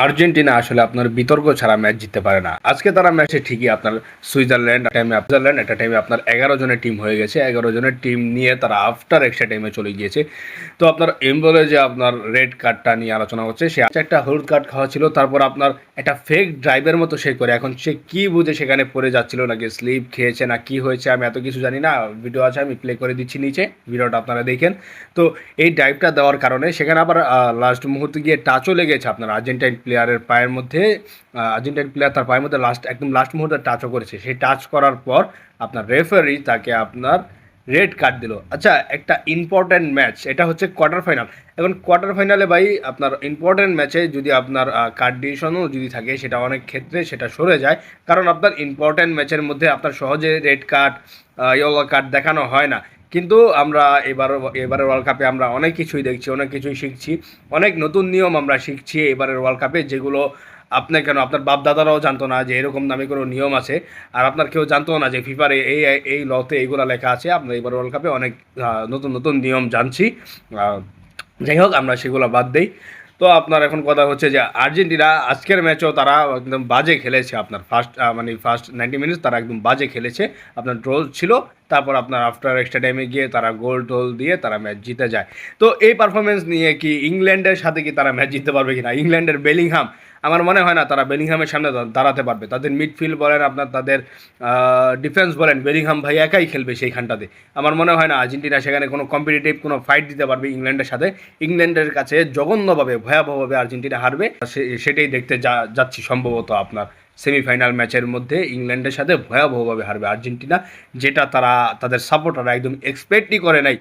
Argentina আসলে আপনার বিতর্ক ছাড়া ম্যাচ জিততে পারে না। আজকে তারা ম্যাচে ঠিকই আপনার সুইজারল্যান্ড একটা টাইমে আপনার 11 জনের টিম হয়ে গেছে। 11 জনের টিম নিয়ে তারা আফটার এক্সট্রা টাইমে চলে গিয়েছে। তো আপনার এমবলে যে আপনার রেড কার্ডটা নিয়ে আলোচনা হচ্ছে, সে একটা হলুদ কার্ড খাওয়া ছিল, তারপর আপনার একটা ফেক ড্রাইভের মতো সে করে, এখন সে কি বুঝে সেখানে পড়ে যাচ্ছিল, নাকি স্লিপ খেয়েছে না কি হয়েছে আমি এত কিছু জানি না। ভিডিও আছে, আমি প্লে করে দিচ্ছি নিচে, ভিডিওটা আপনারা দেখেন। তো এই ড্রাইভটা দেওয়ার কারণে সেখানে আবার লাস্ট মুহূর্তে গিয়ে টাচও লেগেছে আপনার আর্জেন্টাইন প্লেয়ারের পায়ের মধ্যে। আর্জেন্টাইন প্লেয়ার তার পায়ের মধ্যে একদম লাস্ট মুহূর্তে টাচও করেছে। সেই টাচ করার পর আপনার রেফারি তাকে আপনার রেড কার্ড দিল। আচ্ছা, একটা ইম্পর্ট্যান্ট ম্যাচ, এটা হচ্ছে কোয়ার্টার ফাইনাল। এখন কোয়ার্টার ফাইনালে ভাই আপনার ইম্পর্ট্যান্ট ম্যাচে যদি আপনার কার্ড ডিভিশনও যদি থাকে, সেটা অনেক ক্ষেত্রে সেটা সরে যায়। কারণ আপনার ইম্পর্ট্যান্ট ম্যাচের মধ্যে আপনার সহজে রেড কার্ড, ইয়েলো কার্ড দেখানো হয় না। কিন্তু আমরা এবারের ওয়ার্ল্ড কাপে আমরা অনেক কিছুই দেখছি, অনেক কিছুই শিখছি, অনেক নতুন নিয়ম আমরা শিখছি এবারের ওয়ার্ল্ড কাপে, যেগুলো আপনার কেন আপনার বাপ দাদারাও জানতো না যে এরকম নামে কোনো নিয়ম আছে। আর আপনার কেউ জানতো না যে ফিফার এই এই লতে এইগুলো লেখা আছে। আপনার এবার ওয়ার্ল্ড কাপে অনেক নতুন নতুন নিয়ম জানছি। যাই হোক, আমরা সেগুলো বাদ দেই। তো আপনার এখন কথা হচ্ছে যে আর্জেন্টিনা আজকের ম্যাচও তারা একদম বাজে খেলেছে। আপনার ফার্স্ট 90 মিনিটস তারা একদম বাজে খেলেছে। আপনার ড্র ছিল, তারপর আপনার আফটার এক্সট্রা টাইমে গিয়ে তারা গোল টোল দিয়ে তারা ম্যাচ জিতে যায়। তো এই পারফরমেন্স নিয়ে কি ইংল্যান্ডের সাথে কি তারা ম্যাচ জিততে পারবে কিনা? ইংল্যান্ডের বেলিংহাম, আমার মনে হয় না তারা বেলিংহামের সামনে দাঁড়াতে পারবে। তাদের মিডফিল্ড বলেন, আপনার তাদের ডিফেন্স বলেন, বেলিংহাম ভাই একাই খেলবে সেইখানটাতে। আমার মনে হয় না আর্জেন্টিনা সেখানে কোনো কম্পিটিটিভ কোনো ফাইট দিতে পারবে ইংল্যান্ডের সাথে। ইংল্যান্ডের কাছে জঘন্যভাবে ভয়াবহভাবে আর্জেন্টিনা হারবে। সেটাই দেখতে যাচ্ছি সম্ভবত আপনার সেমিফাইনাল ম্যাচের মধ্যে ইংল্যান্ডের সাথে ভয়াবহভাবে হারবে আর্জেন্টিনা, যেটা তারা তাদের সাপোর্টাররা একদম এক্সপেক্টই করে নাই।